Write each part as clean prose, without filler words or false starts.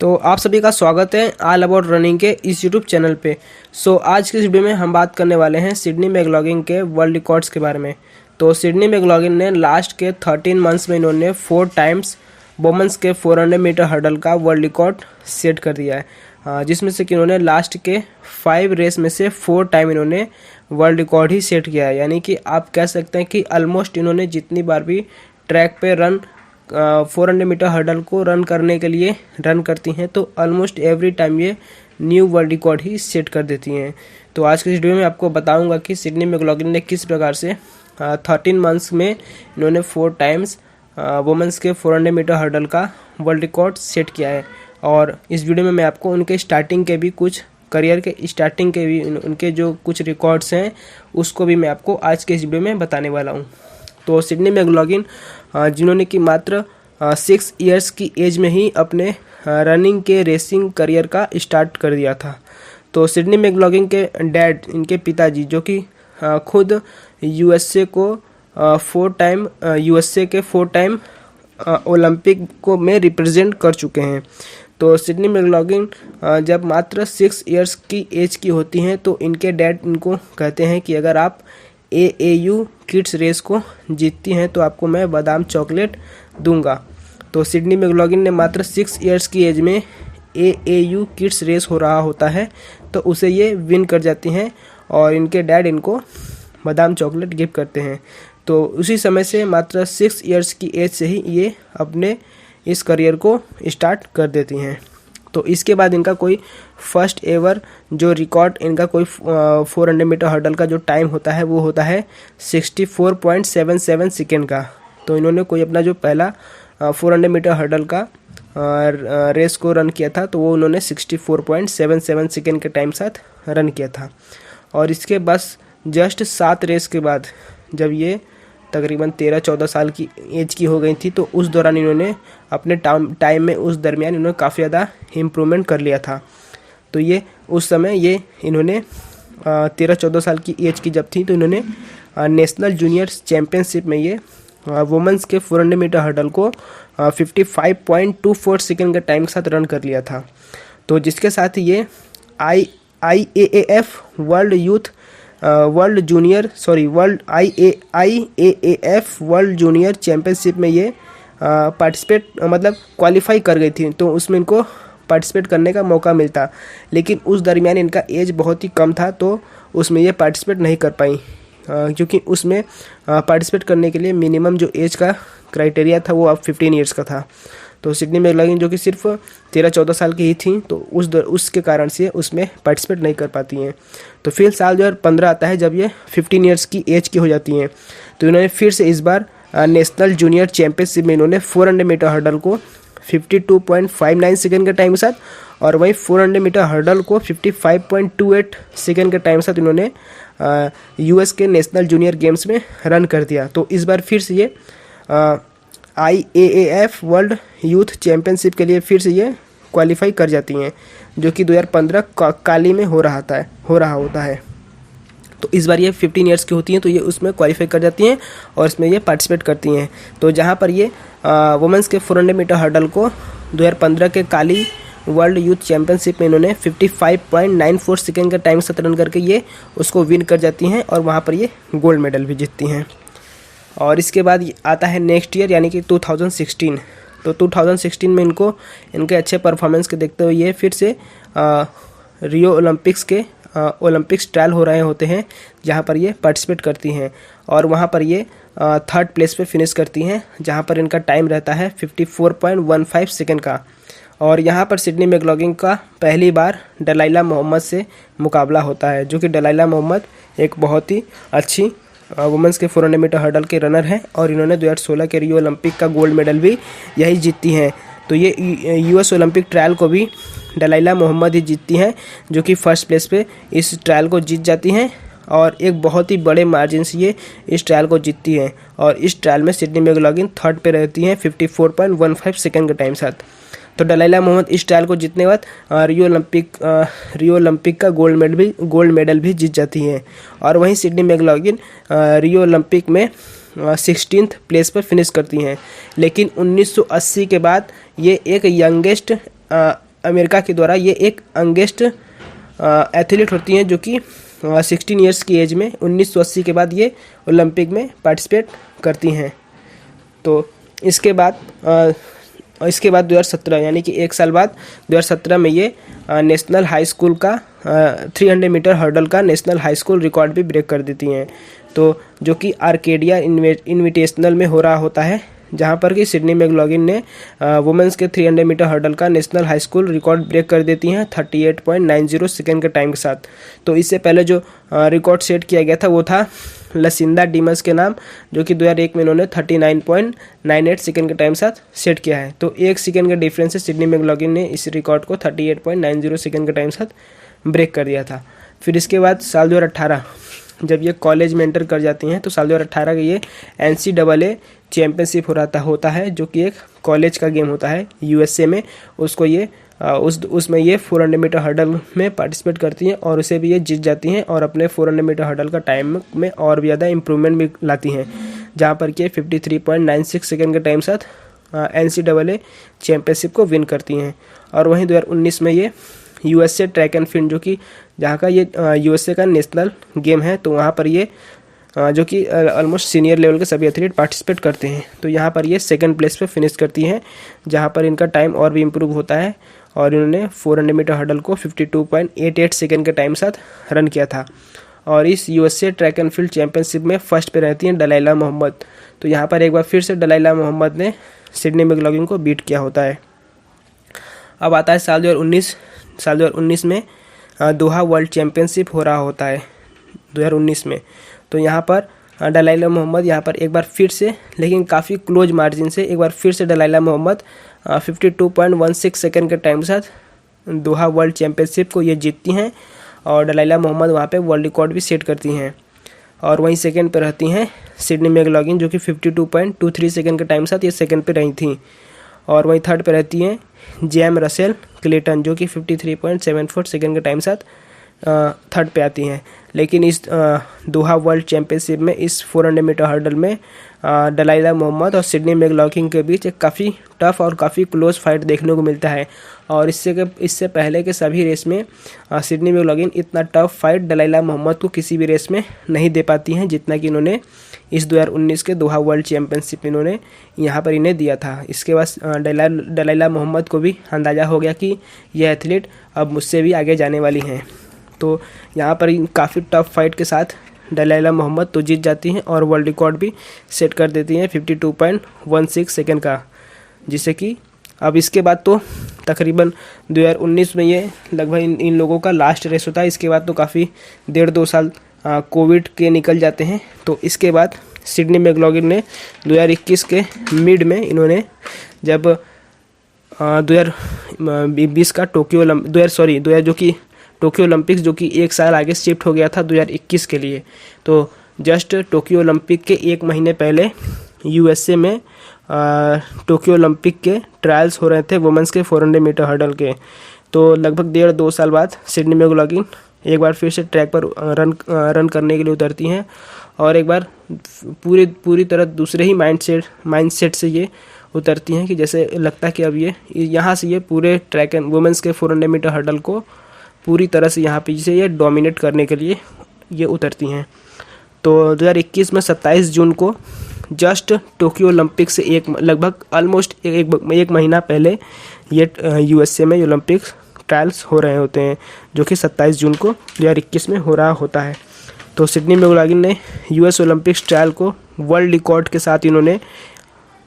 तो आप सभी का स्वागत है ऑल अबाउट रनिंग के इस यूट्यूब चैनल पे। आज की इस वीडियो में हम बात करने वाले हैं सिडनी मैकलॉगिन के वर्ल्ड रिकॉर्ड्स के बारे में। तो सिडनी मैकलॉगिन ने लास्ट के 13 मंथ्स में इन्होंने 4 टाइम्स वुमेन्स के 400 मीटर हर्डल का वर्ल्ड रिकॉर्ड सेट कर दिया है, जिसमें से कि इन्होंने लास्ट के 5 रेस में से 4 टाइम इन्होंने वर्ल्ड रिकॉर्ड ही सेट किया है। यानी कि आप कह सकते हैं कि ऑलमोस्ट इन्होंने जितनी बार भी ट्रैक पे रन 400 मीटर हर्डल को रन करने के लिए रन करती हैं तो ऑलमोस्ट एवरी टाइम ये न्यू वर्ल्ड रिकॉर्ड ही सेट कर देती हैं। तो आज के इस वीडियो में आपको बताऊंगा कि सिडनी मैकलॉगिन ने किस प्रकार से 13 मंथ्स में इन्होंने 4 टाइम्स वुमेन्स के 400 मीटर हर्डल का वर्ल्ड रिकॉर्ड सेट किया है। और इस वीडियो में मैं आपको उनके स्टार्टिंग के भी कुछ करियर के स्टार्टिंग के भी उनके जो कुछ रिकॉर्ड्स हैं उसको भी मैं आपको आज के इस वीडियो में बताने वाला हूँ। तो सिडनी मैकलॉगिन जिन्होंने कि मात्र 6 इयर्स की एज में ही अपने रनिंग के रेसिंग करियर का स्टार्ट कर दिया था। तो सिडनी मैकलॉगिन के डैड, इनके पिताजी, जो कि खुद यूएसए के 4 टाइम ओलंपिक को में रिप्रेजेंट कर चुके हैं। तो सिडनी मैकलॉगिन जब मात्र 6 इयर्स की एज की होती हैं तो इनके डैड इनको कहते हैं कि अगर आप AAU किड्स रेस को जीतती हैं तो आपको मैं बादाम चॉकलेट दूंगा। तो सिडनी मैकलॉगिन ने मात्र 6 इयर्स की एज में AAU किड्स रेस हो रहा होता है तो उसे ये विन कर जाती हैं और इनके डैड इनको बादाम चॉकलेट गिफ्ट करते हैं। तो उसी समय से मात्र 6 इयर्स की एज से ही ये अपने इस करियर को स्टार्ट कर देती हैं। तो इसके बाद इनका कोई फर्स्ट एवर जो रिकॉर्ड इनका कोई 400 मीटर हर्डल का जो टाइम होता है वो होता है 64.77 सेकेंड का। तो इन्होंने कोई अपना जो पहला 400 मीटर हर्डल का रेस को रन किया था तो वो उन्होंने 64.77 सेकेंड के टाइम साथ रन किया था। और इसके बस जस्ट 7 रेस के बाद जब ये तकरीबन 13-14 साल की एज की हो गई थी तो उस दौरान इन्होंने अपने टाइम में उस दरमियान इन्होंने काफ़ी ज़्यादा इम्प्रूवमेंट कर लिया था। तो ये उस समय ये इन्होंने 13-14 साल की एज की जब थी तो इन्होंने नेशनल जूनियर चैम्पियनशिप में ये वुमेन्स के 400 मीटर हर्डल को 55.24 सेकेंड के टाइम के साथ रन कर लिया था। तो जिसके साथ ये IAAF IAAF world junior championship में ये क्वालिफाई कर गई थी तो उसमें इनको पार्टिसिपेट करने का मौका मिलता, लेकिन उस दरमियान इनका एज बहुत ही कम था तो उसमें ये पार्टिसिपेट नहीं कर पाई, क्योंकि उसमें पार्टिसिपेट करने के लिए मिनिमम जो एज का क्राइटेरिया था वो अब 15 इयर्स का था। तो सिडनी मैकलॉगिन जो कि सिर्फ 13-14 साल की ही थी तो उसके कारण से उसमें पार्टिसिपेट नहीं कर पाती हैं। तो फिर साल 2015 आता है जब ये 15 इयर्स की एज की हो जाती हैं तो इन्होंने फिर से इस बार नेशनल जूनियर चैम्पियनशिप में इन्होंने 400 मीटर हर्डल को 52.59 सेकेंड के टाइम के साथ और वहीं 400 मीटर हर्डल को 55.28 सेकेंड के टाइम के साथ इन्होंने US के नेशनल जूनियर गेम्स में रन कर दिया। तो इस बार फिर से ये IAAF वर्ल्ड यूथ चैम्पियनशिप के लिए फिर से ये क्वालिफाई कर जाती हैं, जो कि 2015 काली में हो रहा होता है। तो इस बार ये 15 इयर्स की होती हैं तो ये उसमें क्वालिफाई कर जाती हैं और इसमें ये पार्टिसिपेट करती हैं। तो जहाँ पर ये वुमेन्स के 400 मीटर हर्डल को 2015 के काली वर्ल्ड यूथ चैम्पियनशिप में इन्होंने 55.94 सेकेंड का टाइम साथ रन करके ये उसको विन कर जाती हैं और वहाँ पर ये गोल्ड मेडल भी जीतती हैं। और इसके बाद आता है नेक्स्ट ईयर यानी कि 2016। तो 2016 में इनके अच्छे परफॉर्मेंस के देखते हुए ये फिर से रियो ओलंपिक्स ट्रायल हो रहे होते हैं जहाँ पर ये पार्टिसिपेट करती हैं और वहाँ पर ये 3rd प्लेस पे फिनिश करती हैं जहाँ पर इनका टाइम रहता है 54.15 सेकेंड का। और यहाँ पर सिडनी मैकलॉगिन का पहली बार दलाइला मोहम्मद से मुकाबला होता है, जो कि दलाइला मोहम्मद एक बहुत ही अच्छी वुमेन्स के 400 मीटर हर्डल के रनर हैं और इन्होंने 2016 के रियो ओलंपिक का गोल्ड मेडल भी यही जीतती हैं। तो ये US ओलंपिक ट्रायल को भी दलाइला मोहम्मद ही जीतती हैं, जो कि फर्स्ट प्लेस पे इस ट्रायल को जीत जाती हैं और एक बहुत ही बड़े मार्जिन से ये इस ट्रायल को जीतती हैं। और इस ट्रायल में सिडनी मैकलॉगिन 3rd पे रहती हैं 54.15 सेकेंड के टाइम साथ। तो दलाइला मोहम्मद इस ट्रायल को जीतने के बाद रियो ओलंपिक का गोल्ड मेडल भी जीत जाती हैं। और वहीं सिडनी मैकलॉगिन रियो ओलंपिक में 16th प्लेस पर फिनिश करती हैं। लेकिन 1980 के बाद ये एक यंगेस्ट अमेरिका के द्वारा ये एक यंगेस्ट एथलीट होती हैं जो कि 16 ईयर्स की एज में 1980 के बाद ये ओलंपिक में पार्टिसिपेट करती हैं। तो इसके बाद 2017 यानी कि एक साल बाद 2017 में ये नेशनल हाई स्कूल का 300 मीटर हर्डल का नेशनल हाई स्कूल रिकॉर्ड भी ब्रेक कर देती हैं। तो जो कि आर्केडिया इनविटेशनल में हो रहा होता है, जहां पर कि सिडनी मैकलॉगिन ने वुमेंस के 300 मीटर हर्डल का national high school record break कर देती हैं 38.90 सेकेंड के टाइम के साथ। तो इससे पहले जो रिकॉर्ड सेट किया गया था वो था लसिंदा डिमस के नाम, जो कि 2001 में इन्होंने 39.98 सेकेंड के टाइम साथ सेट किया है। तो 1 सेकेंड का डिफरेंस से सिडनी मैकलॉगिन ने इस रिकॉर्ड को 38.90 सेकेंड के टाइम साथ ब्रेक कर दिया था। फिर इसके बाद साल 2018 जब ये कॉलेज में एंटर कर जाती हैं तो साल 2018 का ये NCAA चैम्पियनशिप होता है, जो कि एक कॉलेज का गेम होता है USA में। उसको ये उसमें ये 400 मीटर हर्डल में पार्टिसिपेट करती हैं और उसे भी ये जीत जाती हैं और अपने 400 मीटर हर्डल का टाइम में और भी ज़्यादा इम्प्रूवमेंट भी लाती हैं, जहाँ पर कि 53.96 सेकेंड के टाइम साथ NCAA चैम्पियनशिप को विन करती हैं। और वहीं 2019 में ये USA ट्रैक एंड फील्ड, जो कि जहाँ का ये USA का नेशनल गेम है, तो वहाँ पर ये जो कि ऑलमोस्ट सीनियर लेवल के सभी एथलीट पार्टिसिपेट करते हैं। तो यहाँ पर ये सेकंड प्लेस पे फिनिश करती हैं, जहाँ पर इनका टाइम और भी इम्प्रूव होता है और इन्होंने 400 मीटर हर्डल को 52.88 सेकेंड के टाइम साथ रन किया था। और इस USA track and field championship में फर्स्ट पे रहती हैं दलाइला मोहम्मद। तो यहाँ पर एक बार फिर से दलाइला मोहम्मद ने सिडनी मैकलॉगिन को बीट किया होता है। अब आता है साल 2019 में दोहा वर्ल्ड चैम्पियनशिप हो रहा होता है 2019 में। तो यहाँ पर दलाइला मोहम्मद यहाँ पर एक बार फिर से, लेकिन काफ़ी क्लोज मार्जिन से एक बार फिर से दलाइला मोहम्मद 52.16 सेकेंड के टाइम के साथ दोहा वर्ल्ड चैम्पियनशिप को ये जीतती हैं और दलाइला मोहम्मद वहाँ पे वर्ल्ड रिकॉर्ड भी सेट करती हैं। और वहीं सेकंड पे रहती हैं सिडनी मैकलॉगिन, जो कि 52.23 सेकेंड के टाइम साथ ये सेकंड पे रही थी। और वहीं थर्ड पे रहती हैं जेम रसेल क्लेटन, जो कि 53.74 सेकेंड के टाइम साथ थर्ड पे आती हैं। लेकिन इस दोहा वर्ल्ड चैम्पियनशिप में इस 400 मीटर हर्डल में दलाइला मोहम्मद और सिडनी मैकलॉगिन के बीच एक काफ़ी टफ और काफ़ी क्लोज फाइट देखने को मिलता है। और इससे पहले के सभी रेस में सिडनी मैकलॉगिन इतना टफ फाइट दलाइला मोहम्मद को किसी भी रेस में नहीं दे पाती हैं, जितना कि इन्होंने इस 2019 के दोहा वर्ल्ड चैम्पियनशिप इन्होंने यहाँ पर इन्हें दिया था। इसके बाद दलाइला मोहम्मद को भी अंदाज़ा हो गया कि यह एथलीट अब मुझसे भी आगे जाने वाली हैं। तो यहाँ पर काफ़ी टफ फाइट के साथ दलाइला मोहम्मद तो जीत जाती हैं और वर्ल्ड रिकॉर्ड भी सेट कर देती हैं 52.16 सेकेंड का, जिससे कि अब इसके बाद तो तकरीबन 2019 में ये लगभग इन लोगों का लास्ट रेस होता है। इसके बाद तो काफ़ी 1.5-2 साल कोविड के निकल जाते हैं। तो इसके बाद सिडनी मैकलॉगिन ने 2021 के मिड में इन्होंने जब 2020 का टोक्यो ओलंपिक्स जो कि एक साल आगे शिफ्ट हो गया था 2021 के लिए, तो जस्ट टोक्यो ओलंपिक के एक महीने पहले USA में टोक्यो ओलंपिक के ट्रायल्स हो रहे थे वुमेंस के 400 मीटर हर्डल के। तो लगभग 1.5-2 साल बाद सिडनी मैकलॉगिन एक बार फिर से ट्रैक पर रन करने के लिए उतरती हैं और एक बार पूरी तरह दूसरे ही माइंडसेट से ये उतरती हैं कि जैसे लगता है कि अब ये यहाँ से ये पूरे ट्रैक एंड वुमेंस के 400 मीटर हर्डल को पूरी तरह से यहाँ पे ये डोमिनेट करने के लिए ये उतरती हैं। तो 2021 में 27 जून को जस्ट टोक्यो ओलंपिक से लगभग ऑलमोस्ट एक महीना पहले ये USA में ओलंपिक्स ट्रायल्स हो रहे होते हैं, जो कि 27 जून को 2021 में हो रहा होता है। तो सिडनी मैकलॉगिन ने US ओलंपिक्स ट्रायल को वर्ल्ड रिकॉर्ड के साथ इन्होंने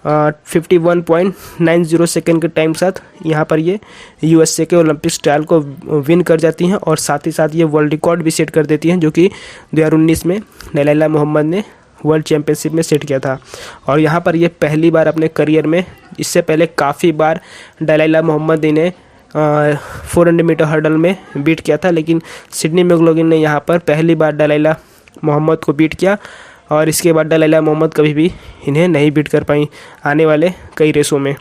51.90 सेकेंड के टाइम साथ यहाँ पर ये USA के ओलंपिक्स ट्रायल को विन कर जाती हैं और साथ ही साथ ये वर्ल्ड रिकॉर्ड भी सेट कर देती हैं, जो कि 2019 में दलाइला मोहम्मद ने वर्ल्ड चैम्पियनशिप में सेट किया था। और यहाँ पर ये पहली बार अपने करियर में, इससे पहले काफ़ी बार दलाइला मोहम्मद ने 400 मीटर हर्डल में बीट किया था, लेकिन सिडनी मैकलॉगिन ने यहाँ पर पहली बार दलाइला मोहम्मद को बीट किया और इसके बाद दलाइला मोहम्मद कभी भी इन्हें नहीं बीट कर पाई आने वाले कई रेसों में।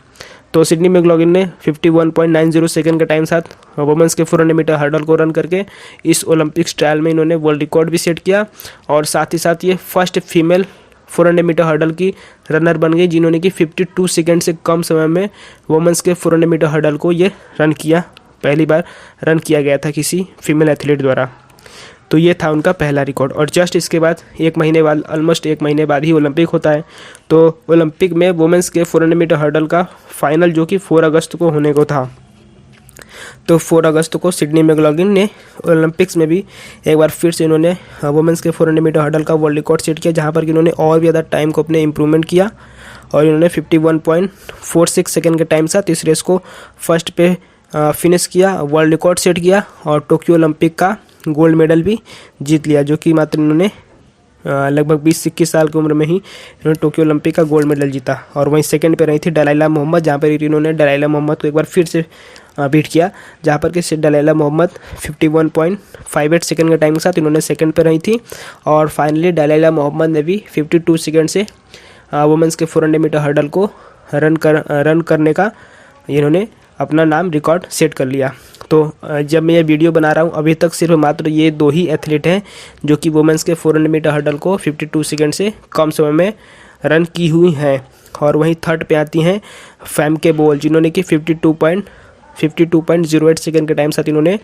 तो सिडनी मैकलॉगिन ने 51.90 सेकेंड के टाइम साथ वुमेंस के 400 मीटर हर्डल को रन करके इस ओलंपिक्स ट्रायल में इन्होंने वर्ल्ड रिकॉर्ड भी सेट किया और साथ ही साथ ये फर्स्ट फीमेल 400 मीटर हर्डल की रनर बन गई, जिन्होंने कि 52 सेकेंड से कम समय में वुमेंस के 400 मीटर हर्डल को ये रन किया पहली बार रन किया गया था किसी फीमेल एथलीट द्वारा। तो ये था उनका पहला रिकॉर्ड। और जस्ट इसके बाद एक महीने बाद, ऑलमोस्ट एक महीने बाद ही ओलंपिक होता है। तो ओलंपिक में वुमेंस के 400 मीटर हर्डल का फाइनल जो कि 4 अगस्त को होने को था, तो 4 अगस्त को सिडनी मैकलॉगलिन ने ओलंपिक्स में भी एक बार फिर से इन्होंने वुमेंस के 400 मीटर हर्डल का वर्ल्ड रिकॉर्ड सेट किया, जहाँ पर कि इन्होंने और भी ज़्यादा टाइम को अपने इम्प्रूवमेंट किया और इन्होंने 51.46 सेकेंड के टाइम साथ इस रेस को फर्स्ट पे फिनिश किया, वर्ल्ड रिकॉर्ड सेट किया और टोक्यो ओलंपिक का गोल्ड मेडल भी जीत लिया, जो कि मात्र इन्होंने लगभग 20-21 साल की उम्र में ही इन्होंने टोक्यो ओलंपिक का गोल्ड मेडल जीता। और वहीं सेकंड पे रही थी दलाइला मोहम्मद, जहाँ पर इन्होंने दलाइला मोहम्मद को एक बार फिर से बीट किया, जहाँ पर कि दलाइला मोहम्मद 51.58 सेकंड के टाइम के साथ इन्होंने सेकंड पे रही थी। और फाइनली दलाइला मोहम्मद ने भी 52 सेकंड से वुमेंस के 400 मीटर हर्डल को रन करने का इन्होंने अपना नाम रिकॉर्ड सेट कर लिया। तो जब मैं ये वीडियो बना रहा हूँ अभी तक सिर्फ मात्र ये 2 ही एथलीट हैं जो कि वुमेंस के 400 मीटर हर्डल को 52 सेकंड से कम समय में रन की हुई हैं। और वहीं थर्ड पे आती हैं फेमके बोल, जिन्होंने कि 52.08 सेकंड के टाइम साथ इन्होंने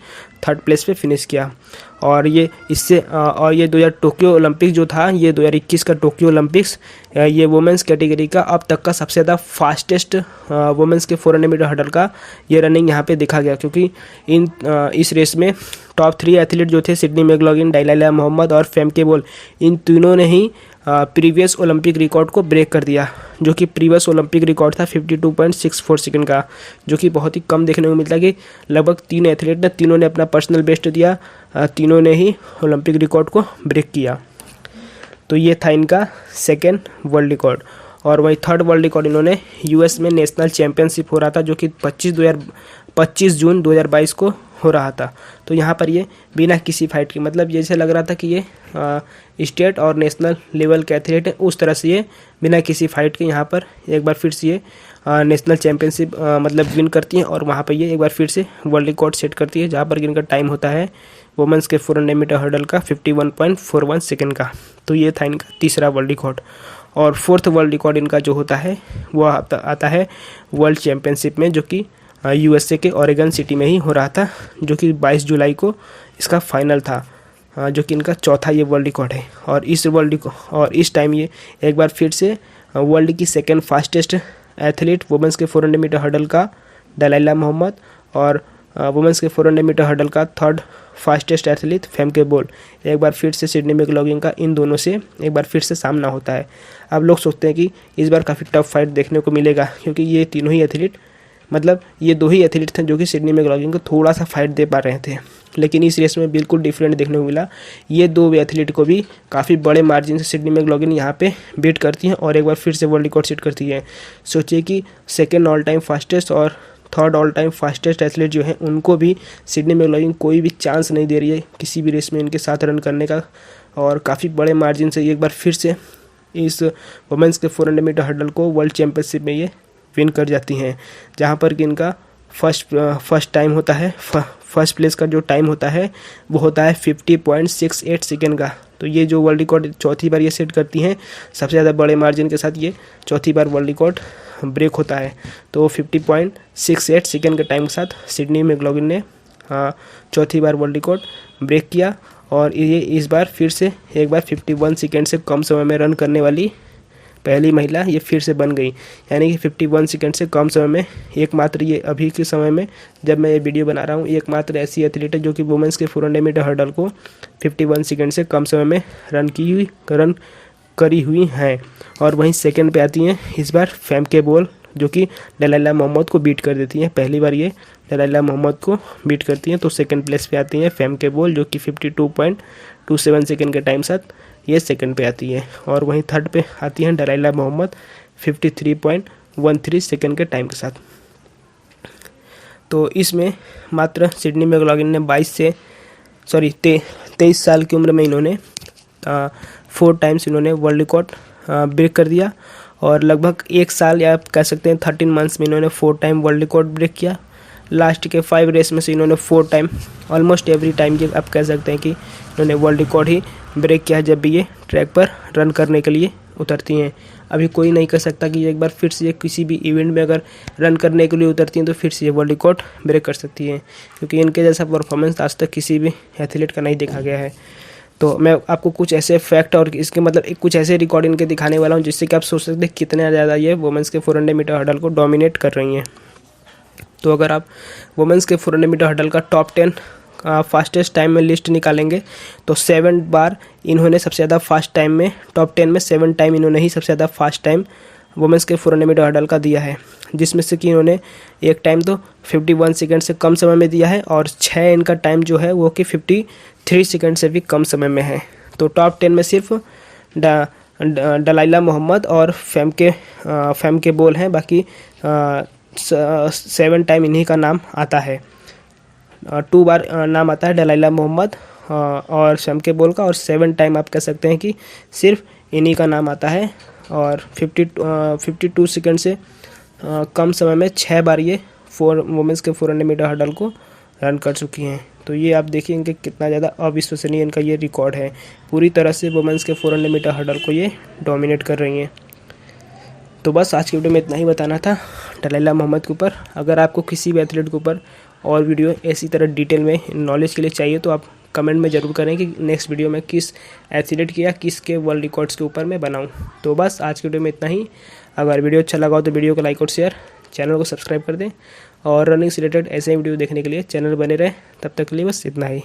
थर्ड प्लेस पे फिनिश किया। और ये 2000 टोक्यो ओलंपिक जो था, ये 2021 का टोक्यो ओलंपिक्स ये वुमेंस कैटेगरी का अब तक का सबसे ज़्यादा फास्टेस्ट वुमेंस के 400 मीटर हर्डल का ये रनिंग यहाँ पे देखा गया, क्योंकि इस रेस में टॉप 3 एथलीट जो थे सिडनी मैकलॉगलिन, दलाइला मोहम्मद और फेमके बोल, इन तीनों ने ही प्रीवियस ओलंपिक रिकॉर्ड को ब्रेक कर दिया, जो कि प्रीवियस ओलंपिक रिकॉर्ड था 52.64 सेकंड का, जो कि बहुत ही कम देखने को मिलता है कि लगभग 3 एथलीट ने तीनों ने अपना पर्सनल बेस्ट दिया, तीनों ने ही ओलंपिक रिकॉर्ड को ब्रेक किया। तो ये था इनका सेकेंड वर्ल्ड रिकॉर्ड। और वही थर्ड वर्ल्ड रिकॉर्ड इन्होंने यूएस में नेशनल चैम्पियनशिप हो रहा था, जो कि 25 जून 2022 को हो रहा था। तो यहाँ पर ये बिना किसी फाइट के, मतलब जैसे लग रहा था कि ये स्टेट और नेशनल लेवल के एथलीट है, उस तरह से ये बिना किसी फाइट के यहाँ पर एक बार फिर से ये नेशनल चैम्पियनशिप मतलब विन करती हैं। और वहाँ पर ये एक बार फिर से वर्ल्ड रिकॉर्ड सेट करती है, जहाँ पर इनका टाइम होता है वुमेंस के 400 मीटर हर्डल का 51.41 सेकेंड का। तो ये था इनका तीसरा वर्ल्ड रिकॉर्ड। और फोर्थ वर्ल्ड रिकॉर्ड इनका जो होता है वो आता है वर्ल्ड चैम्पियनशिप में, जो कि यूएसए के ओरेगन सिटी में ही हो रहा था, जो कि 22 जुलाई को इसका फाइनल था, जो कि इनका चौथा ये वर्ल्ड रिकॉर्ड है। और इस टाइम ये एक बार फिर से वर्ल्ड की सेकेंड फास्टेस्ट एथलीट वुमेंस के 400 मीटर हर्डल का दलाइला मोहम्मद और वुमेंस के 400 मीटर हर्डल का थर्ड फास्टेस्ट एथलीट फेमके बोल, एक बार फिर से सिडनी मैकलॉगलिन का इन दोनों से एक बार फिर से सामना होता है। अब लोग सोचते हैं कि इस बार काफ़ी टफ फाइट देखने को मिलेगा, क्योंकि ये तीनों ही एथलीट, मतलब ये 2 ही एथलीट थे जो कि सिडनी मैकलॉगलिन को थोड़ा सा फाइट दे पा रहे थे, लेकिन इस रेस में बिल्कुल डिफरेंट देखने को मिला। ये 2 एथलीट को भी काफ़ी बड़े मार्जिन से सिडनी मैकलॉगलिन यहाँ पे बीट करती हैं और एक बार फिर से वर्ल्ड रिकॉर्ड सेट करती है। सोचिए कि सेकेंड ऑल टाइम फास्टेस्ट और third all time fastest athlete जो हैं, उनको भी सिडनी मैकलॉगलिन कोई भी चांस नहीं दे रही है किसी भी रेस में इनके साथ रन करने का, और काफ़ी बड़े मार्जिन से एक बार फिर से इस वुमेंस के 400 मीटर हर्डल को वर्ल्ड चैम्पियनशिप में ये विन कर जाती हैं, जहाँ पर कि इनका फर्स्ट टाइम होता है, फर्स्ट प्लेस का जो टाइम होता है वो होता है 50.68 सेकेंड का। तो ये जो वर्ल्ड रिकॉर्ड चौथी बार ये सेट करती हैं, सबसे ज़्यादा बड़े मार्जिन के साथ ये चौथी बार वर्ल्ड रिकॉर्ड ब्रेक होता है। तो 50.68 सेकेंड के टाइम के साथ सिडनी मैकलॉगलिन ने चौथी बार वर्ल्ड रिकॉर्ड ब्रेक किया, और ये इस बार फिर से एक बार 51 सेकेंड से कम समय में रन करने वाली पहली महिला ये फिर से बन गई। यानी कि 51 सेकंड से कम समय में एकमात्र ये अभी के समय में जब मैं ये वीडियो बना रहा हूँ एकमात्र ऐसी एथलीट है जो कि वुमेंस के 400 मीटर हर्डल को 51 सेकंड से कम समय में रन करी हुई हैं। और वहीं सेकंड पे आती हैं इस बार फेमके बोल, जो कि दलाइला मोहम्मद को बीट कर देती हैं। पहली बार ये दलाइला मोहम्मद को बीट करती हैं। तो सेकंड प्लेस पे आती हैं फेमके बोल, जो कि 52.27 सेकंड के टाइम साथ ये सेकंड पे आती है। और वहीं थर्ड पे आती हैं दलाइला मोहम्मद 53.13 सेकंड के टाइम के साथ। तो इसमें मात्र सिडनी मैकलॉगलिन ने 23 साल की उम्र में इन्होंने 4 टाइम्स इन्होंने वर्ल्ड रिकॉर्ड ब्रेक कर दिया, और लगभग 1 साल या आप कह सकते हैं 13 मंथ्स में इन्होंने 4 टाइम वर्ल्ड रिकॉर्ड ब्रेक किया। लास्ट के 5 रेस में से इन्होंने 4 टाइम, ऑलमोस्ट एवरी टाइम ये आप कह सकते हैं कि इन्होंने वर्ल्ड रिकॉर्ड ही ब्रेक किया है जब भी ये ट्रैक पर रन करने के लिए उतरती हैं। अभी कोई नहीं कह सकता कि एक बार फिर से ये किसी भी इवेंट में अगर रन करने के लिए उतरती हैं तो फिर से ये वर्ल्ड रिकॉर्ड ब्रेक कर सकती हैं, क्योंकि इनके जैसा परफॉर्मेंस आज तक किसी भी एथलीट का नहीं देखा गया है। तो मैं आपको कुछ ऐसे फैक्ट और इसके मतलब कुछ ऐसे रिकॉर्ड इनके दिखाने वाला हूँ जिससे कि आप सोच सकते हैं कितने ज़्यादा ये वुमेंस के 400 मीटर हर्डल को डोमिनेट कर रही हैं। तो अगर आप वुमेंस के 400 मीटर हर्डल का टॉप 10 फास्टेस्ट टाइम में लिस्ट निकालेंगे तो 7 बार इन्होंने सबसे ज़्यादा फास्ट टाइम में, टॉप 10 में 7 टाइम इन्होंने ही सबसे ज़्यादा फास्ट टाइम वुमेंस के 400 मीटर हर्डल का दिया है, जिसमें से कि इन्होंने एक टाइम तो 51 सेकंड से कम समय में दिया है और 6 इनका टाइम जो है वो कि 53 सेकंड से भी कम समय में है। तो टॉप 10 में सिर्फ दलाइला मोहम्मद और फेमके बोल हैं, बाकी 7 टाइम इन्हीं का नाम आता है। 2 बार नाम आता है दलाइला मोहम्मद और फेमके बोल का, और 7 टाइम आप कह सकते हैं कि सिर्फ इन्हीं का नाम आता है। और 52 सेकंड से कम समय में 6 बार ये वुमेंस के 400 मीटर हर्डल को रन कर चुकी हैं। तो ये आप देखिए कि कितना ज़्यादा अविश्वसनीय इनका ये रिकॉर्ड है। पूरी तरह से वुमेंस के 400 मीटर हर्डल को ये डोमिनेट कर रही हैं। तो बस आज की वीडियो में इतना ही बताना था दलाइला मोहम्मद के ऊपर। अगर आपको किसी भी एथलीट के ऊपर और वीडियो इसी तरह डिटेल में नॉलेज के लिए चाहिए तो आप कमेंट में ज़रूर करें कि नेक्स्ट वीडियो में किस एथलीट के या किसके वर्ल्ड रिकॉर्ड्स के ऊपर मैं बनाऊं। तो बस आज की वीडियो में इतना ही। अगर वीडियो अच्छा लगा हो तो वीडियो को लाइक और शेयर, चैनल को सब्सक्राइब कर दें और रनिंग से रिलेटेड ऐसे ही वीडियो देखने के लिए चैनल बने रहे। तब तक के लिए बस इतना ही।